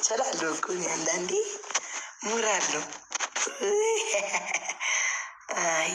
እችላለሁ እኮ አንዳንዴ ሙራለሁ። አይ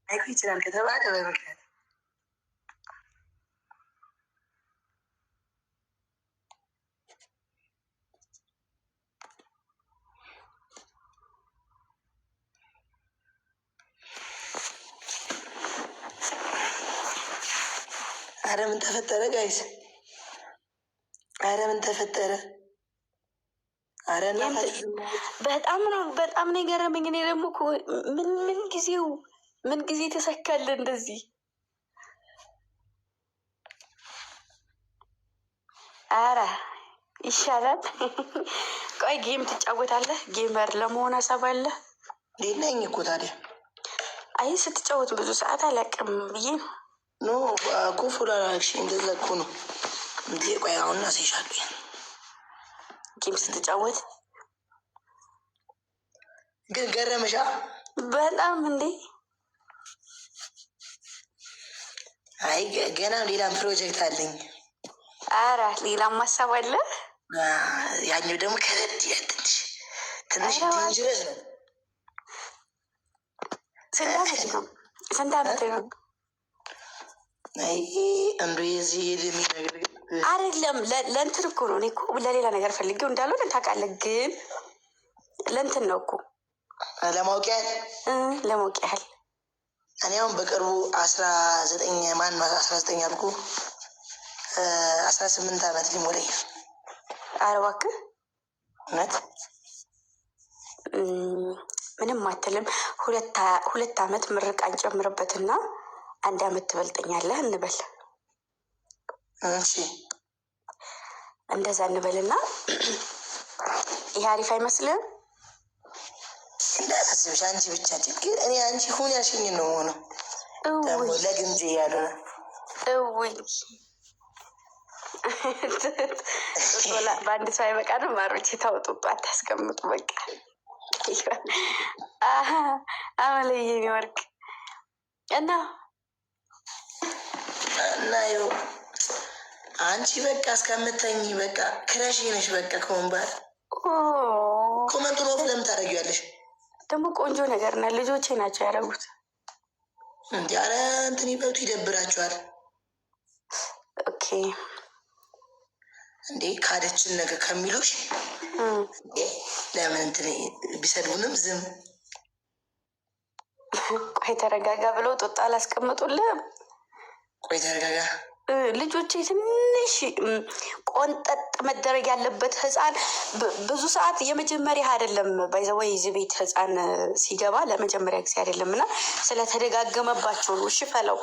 አይኮ ይችላል ከተባለ በምክንያት አረ ምን ተፈጠረ ጋይስ? አረ ምን ተፈጠረ? አረ በጣም ነው የገረመኝ። እኔ ደግሞ ምን ጊዜ ተሰካለ እንደዚህ? አረ ይሻላል። ቆይ ጌም ትጫወታለህ? ጌመር ለመሆን ሀሳብ አለ? ሌላኝ እኮ ታዲያ። አይ ስትጫወት ብዙ ሰዓት አላውቅም ብዬ ነው። ኖ ኮፉላላሽ እንደዛ እኮ ነው እንዴ? ቆይ አሁን እናሳይሻለሁ። ጌም ስትጫወት ግን ገረመሻ? በጣም እንዴ! አይ ገና ሌላም ፕሮጀክት አለኝ። አረ ሌላም ሀሳብ አለ? ያኛው ደግሞ ከበድ ትንሽ ዴንጀረስ ነው። ስንት ዓመት ነው? አይ እንዶ የዚህ የልሚ ነገር አይደለም። ለእንትን እኮ ነው። እኔ እኮ ለሌላ ነገር ፈልጌው እንዳልሆነ ታውቃለህ። ግን ለእንትን ነው እኮ ለማወቅ ያህል እኔ አሁን በቅርቡ 19 አልኩ 18 ዓመት ሊሞላኝ። ኧረ እባክህ እውነት ምንም አትልም። 2 ዓመት ምርቃን ጨምርበትና 1 ዓመት ትበልጠኛለህ እንበል። እሺ እንደዛ እንበልና ይሄ አሪፍ አይመስልም? እንዳታስብሽ አንቺ ብቻ ችግር እኔ አንቺ ሁን ያልሽኝ ነው ሆነው ደግሞ ለግንዜ ያልሆነ እውይ በአንድ ሰው አይበቃንም። ማሮቼ ታውጡጡ አታስቀምጡ። በቃ አመለየኝ ወርቅ እና ይኸው አንቺ በቃ እስከምተኝ በቃ ክረሽ ነሽ። በቃ ከወንባር ኮመንቱን ኦፍ ለምን ታደርጊዋለሽ? ደግሞ ቆንጆ ነገር ነው። ልጆቼ ናቸው ያደረጉት። እንዲ አረ እንትን ይበቱ ይደብራቸዋል። ኦኬ እንዴ ካደችን ነገር ከሚሉሽ ለምን እንትን ቢሰድቡንም ዝም ቆይ ተረጋጋ ብለው ጦጣ አላስቀምጡልም? ቆይ ተረጋጋ። ልጆቼ ትንሽ ቆንጠጥ መደረግ ያለበት ህፃን ብዙ ሰዓት የመጀመሪያ አይደለም። ባይዘወይ እዚህ ቤት ህፃን ሲገባ ለመጀመሪያ ጊዜ አይደለም እና ስለተደጋገመባቸው ነው። እሺ ፈለው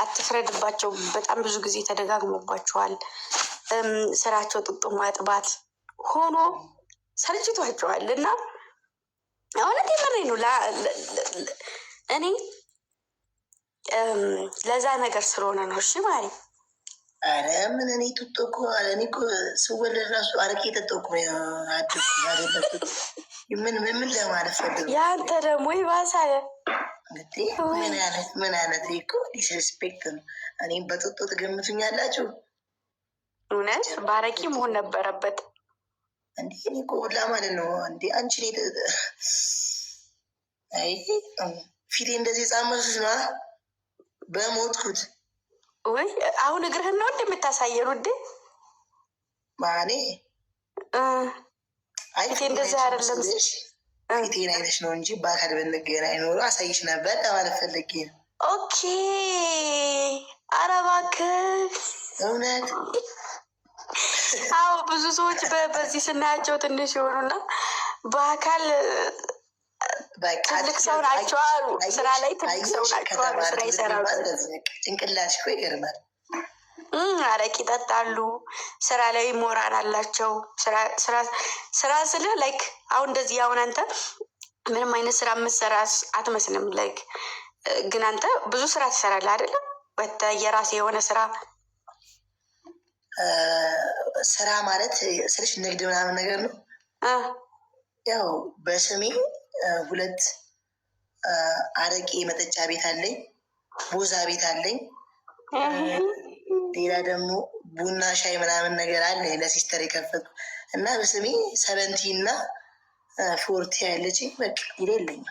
አትፍረድባቸው። በጣም ብዙ ጊዜ ተደጋግሞባቸዋል። ስራቸው ጡጦ ማጥባት ሆኖ ሰልችቷቸዋል እና እውነት የመሬ ነው እኔ ለዛ ነገር ስለሆነ ነው። እሺ ማሪ አረ ምን እኔ ጡጦ እኮ እኔ እኮ ስወለድ ራሱ አረቄ ጠጣሁ እኮ ምን ለማለት ፈልግ። ያንተ ደግሞ ይባሳል እንግዲህ ምን አይነት እኮ ዲስሪስፔክት ነው። እኔም በጡጦ ትገምቱኛላችሁ? እውነት በአረቄ መሆን ነበረበት። እንዴ እኔ እኮ ሁላ ማለት ነው። እንዴ አንቺ አይ ፊቴ እንደዚህ ጻመሱት ነው በሞትኩት። ወይ አሁን እግርህን ነው እንደምታሳየን ውዴ? ማኔ ፊቴ እንደዚህ አይደለም። ፊቴን አይነሽ ነው እንጂ በአካል ብንገናኝ ኖሮ አሳይሽ ነበር ለማለት ፈልጌ ነው። ኦኬ ኧረ እባክህ እውነት አዎ ብዙ ሰዎች በዚህ ስናያቸው ትንሽ የሆኑና በአካል ትልቅ ሰው ናቸው አሉ። ስራ ላይ ትልቅ ሰው ናቸው አሉ። ስራ ይሰራሉ። ጭንቅላትሽ እኮ ይገርማል። አረቄ ይጠጣሉ። ስራ ላይ ሞራል አላቸው። ስራ ስለ ላይክ አሁን እንደዚህ አሁን አንተ ምንም አይነት ስራ የምትሰራ አትመስልም። ላይክ ግን አንተ ብዙ ስራ ትሰራለህ አይደለም? የራሴ የሆነ ስራ ማለት ስልሽ ንግድ ምናምን ነገር ነው። ያው በስሜ 2 አረቄ መጠጫ ቤት አለኝ፣ ቦዛ ቤት አለኝ። ሌላ ደግሞ ቡና ሻይ ምናምን ነገር አለ ለሲስተር የከፈቱ እና በስሜ 70 እና 40 ያለች በቃ ይሌለኝ።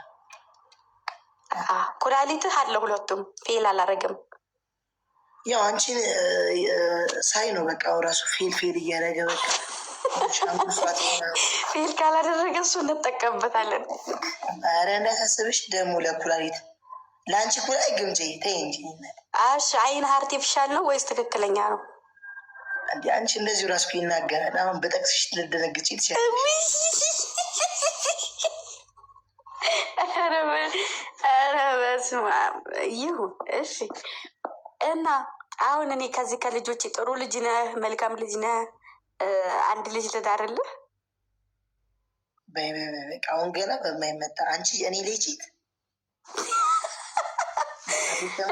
ኩላሊትህ አለ ሁለቱም ፌል አላረግም። ያው አንቺን ሳይ ነው በቃ ራሱ ፌል እያደረገ በቃ ፌል ካላደረገ እሱ እንጠቀምበታለን። ኧረ እንዳያሳስብሽ ደግሞ ለኩላሊት ለአንቺ ኩላሊት ግምጄ ተይ እንጂ። እሺ አይን አርቲፊሻል ነው ወይስ ትክክለኛ ነው? እንዲ አንቺ እንደዚሁ ራሱ ይናገራል። አሁን በጠቅስሽ ልደነግጭ ትችላለሽ። ኧረ በስመ አብ ይሁን። እሺ እና አሁን እኔ ከዚህ ከልጆች ጥሩ ልጅ ነህ፣ መልካም ልጅ ነህ። አንድ ልጅ ልዳርልህ። በቃ አሁን ገና በማይመጣ አንቺ እኔ ልጅት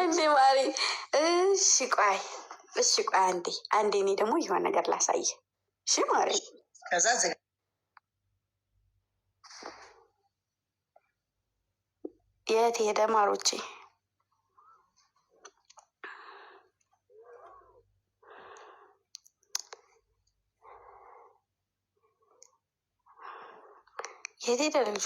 እንዴ ማሪ። እሺ ቆይ አንዴ እኔ ደግሞ የሆነ ነገር ላሳይ። እሺ ማሪ። ከዛ የት ሄደ ማሮቼ? የት ሄደ ልጁ?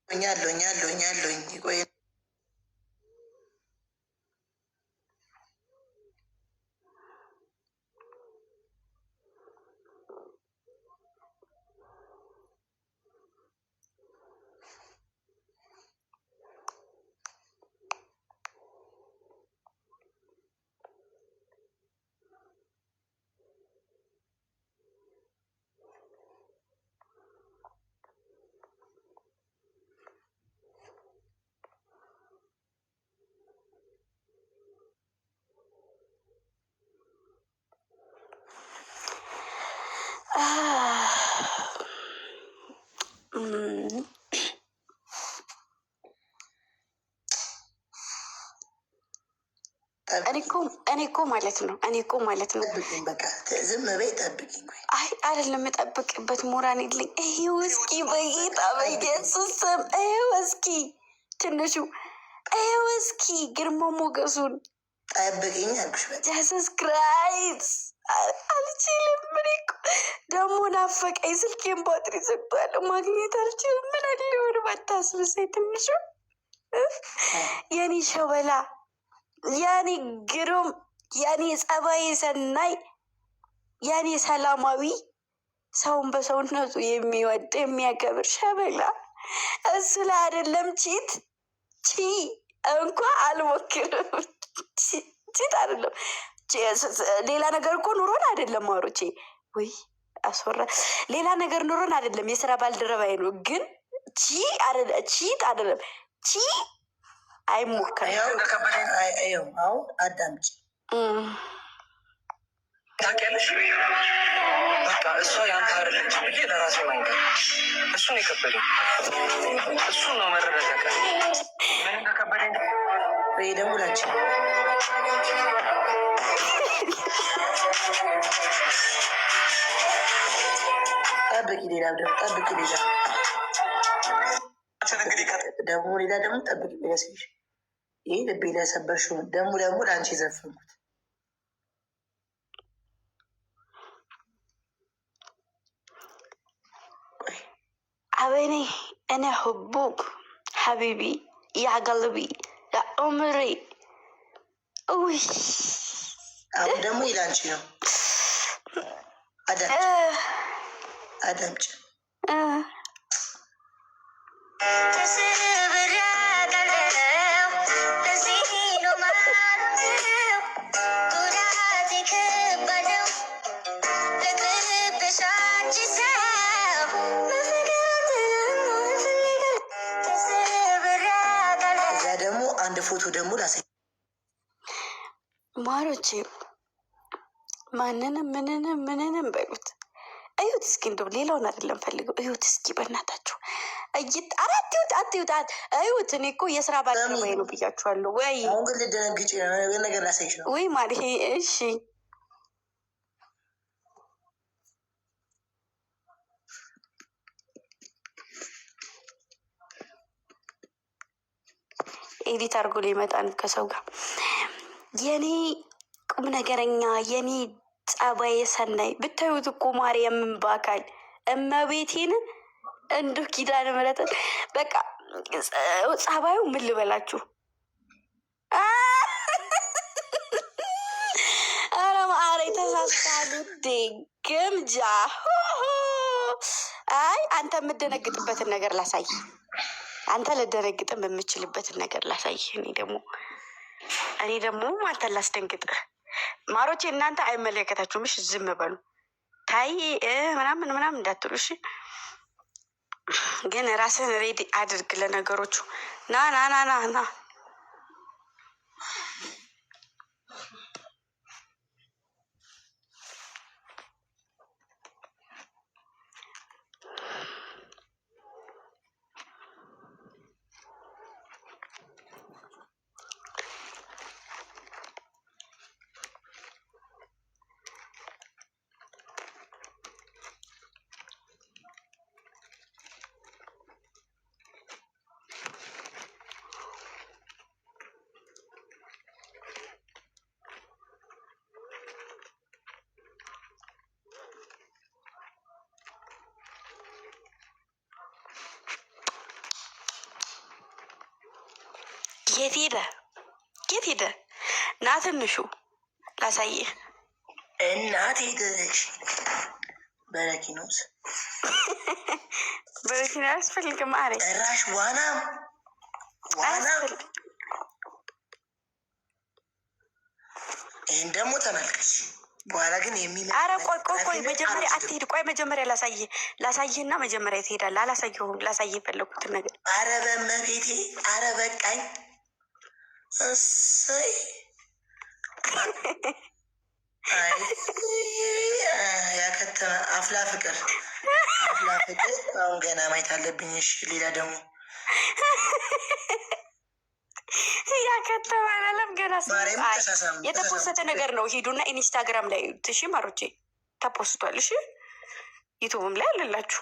እኛለሁኝ ቆይ እኔ እኮ ማለት ነው በቃ ዝም በይ ጠብቂኝ። አይ አይደለም የምጠብቅበት ሞራን የለኝ። ይሄው እስኪ በጌታ በኢየሱስ ስም ይሄው እስኪ ትንሹ ይሄው እስኪ ግርማ ሞገሱን ጠብቂኝ አልኩሽ። ጀሰስ ክራይስት አልችልም። ምን ደግሞ ናፈቀኝ። ስልኬን ባትሪ ዘግቷል፣ ማግኘት አልችልም። ምን አሊሆን ባታስብሰኝ ትንሹ የኔ ሸበላ ያኔ ግሩም ያኔ ጸባይ ሰናይ ያኔ ሰላማዊ ሰውን በሰውነቱ የሚወድ የሚያከብር ሸበላ እሱ ላይ አይደለም ቺ እንኳ አልሞክርም። ቺት አይደለም ሌላ ነገር እኮ ኑሮን አይደለም ማሮቼ፣ ወይ አስወራ ሌላ ነገር ኑሮን አይደለም። የስራ ባልደረባዬ ነው፣ ግን ቺት አይደለም አይሞከርም። አሁን አዳምጪ ታውቂያለሽ፣ በቃ እሷ ያንተ አይደለች ብዬ ለራሴ መንገድ እሱን የከበደኝ እሱ ነው መረዳት ያቀ ምን እንደከበደኝ ወይ ደግሞ ላች ጠብቂ፣ ሌላ ጠብቂ፣ ሌላ ደግሞ ሌላ ደግሞ ጠብቂ። ቤለስሽ ይህ ልቤ ለሰበርሽውን ደግሞ ለአንቺ የዘፈንኩት አበኔ እኔ ሕቡቅ ሐቢቢ ያ ቀልቢ ያ ዑምሪ። ውይ አሁን ደግሞ ይላንቺ ነው። አዳምጪ አንድ ፎቶ ደግሞ ላሳይ ማሮቼ። ማንንም ምንንም በሉት እዩት እስኪ፣ እንደው ሌላውን አይደለም ፈልገው እዩት እስኪ በእናታችሁ። አትዩት እዩት። እኔ እኮ የስራ ባልደረባዬ ነው ብያችኋለሁ። ወይ አሁን ግን ልደነግጭ ነገር ላሳይሽ ነው ወይ ማሪ? እሺ ኤዲት አድርጎ ሊመጣ ነው ከሰው ጋር። የኔ ቁም ነገረኛ፣ የኔ ጸባይ ሰናይ ብታዩት እኮ ማርያምን በአካል እመቤቴን እንዱ ኪዳነ ምሕረትን በቃ ጸባዩ ምን ልበላችሁ? ኧረ ማረ ተሳስታሉ ግምጃ። አይ አንተ የምደነግጥበትን ነገር ላሳይ፣ አንተ ልደነግጥም የምችልበትን ነገር ላሳይ። እኔ ደግሞ አንተን ላስደንግጥህ። ማሮቼ እናንተ አይመለከታችሁም። እሺ ዝም በሉ ታይ ምናምን እንዳትሉ እሺ። ግን ራስን ሬዲ አድርግ ለነገሮቹ። ና ና ና ና ና የት ሄደ? ና ትንሹ ላሳይህ። እናት ሄደሽ በረኪኖስ በረኪና አያስፈልግም አለኝ። ጭራሽ ዋና ይህን ደግሞ ተመልከች። በኋላ ግን ኧረ ቆይ መጀመሪያ አትሄድ። ቆይ መጀመሪያ ላሳይህና መጀመሪያ ትሄዳለህ። አላሳየሁም። ላሳይህ የፈለኩትን ነገር። ኧረ በመቤቴ፣ ኧረ በቃኝ። እሰይ ያከተመ አፍላ ፍቅር። አሁን ገና ማየት አለብኝ። እሺ ሌላ ደግሞ ያከተመ አላለም ገና። የተፖሰተ ነገር ነው። ሂዱና ኢንስታግራም ላይ እሺ ማሮቼ፣ ተፖስቷል። እሺ ዩቱብም ላይ አለላችሁ።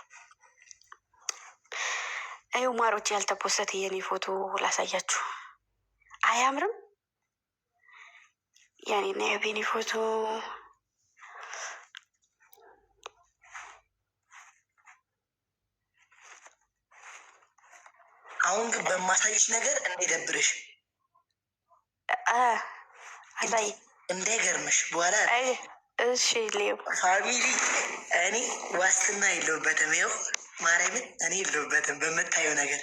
አዩ ማሮቼ፣ ያልተፖሰተ የኔ ፎቶ ላሳያችሁ። አያምርም? ያኔና የቤኒ ፎቶ አሁን ግን በማሳይሽ ነገር እንዳይደብርሽ፣ አሳይ እንዳይገርምሽ በኋላ። እሺ ሌው ፋሚሊ እኔ ዋስትና የለውበትም። ይኸው ማርያምን እኔ የለውበትም በምታየው ነገር።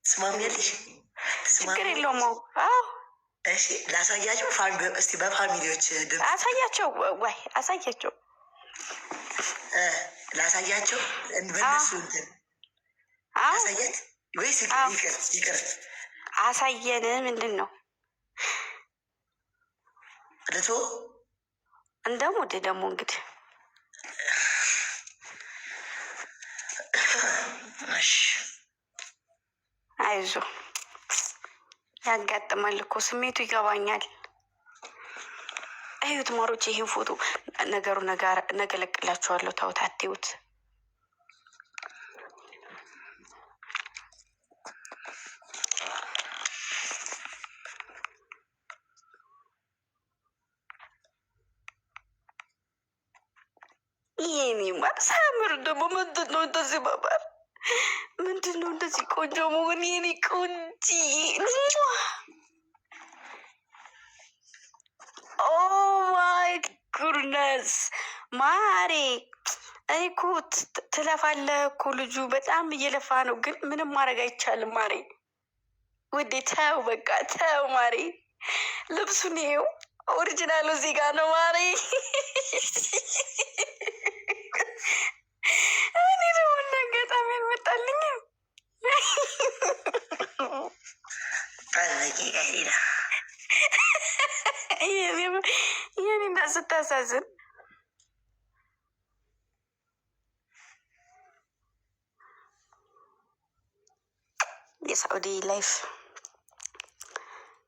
ትስማሚያለሽ? ችግር የለውም። እሺ ላሳያቸው። እስቲ በፋሚሊዎች ድምፅ አሳያቸው። ወይ አሳያቸው፣ ላሳያቸው። በነሱ እንትን አሳያት ወይስ ይቅር? አሳየን። ምንድን ነው ልቶ እንደሙድ ደግሞ እንግዲህ አይዞ ያጋጥማል እኮ ስሜቱ ይገባኛል። እዩት ማሮች፣ ይህን ፎቶ ነገሩ ነገ እለቅላችኋለሁ። ተውት አትዩት። ይሄኔ ማር ሳያምር ደግሞ ምንድን ነው እንደዚህ ባባር? ምንድን ነው እንደዚህ ቆንጆ መሆን? የኔ ቆንጂ ኦ ማይ ጉድነስ ማሬ። እኔ እኮ ትለፋለህ እኮ ልጁ በጣም እየለፋ ነው፣ ግን ምንም ማድረግ አይቻልም ማሬ። ውዴ ተው በቃ ተው ማሬ። ልብሱን ይኸው ኦሪጂናሉ እዚህ ጋር ነው ማሬ። እኔ ደግሞ እንዳጋጣሚ አልመጣልኝም። የኔ እና ስታሳዝን የሳኡዲ ላይፍ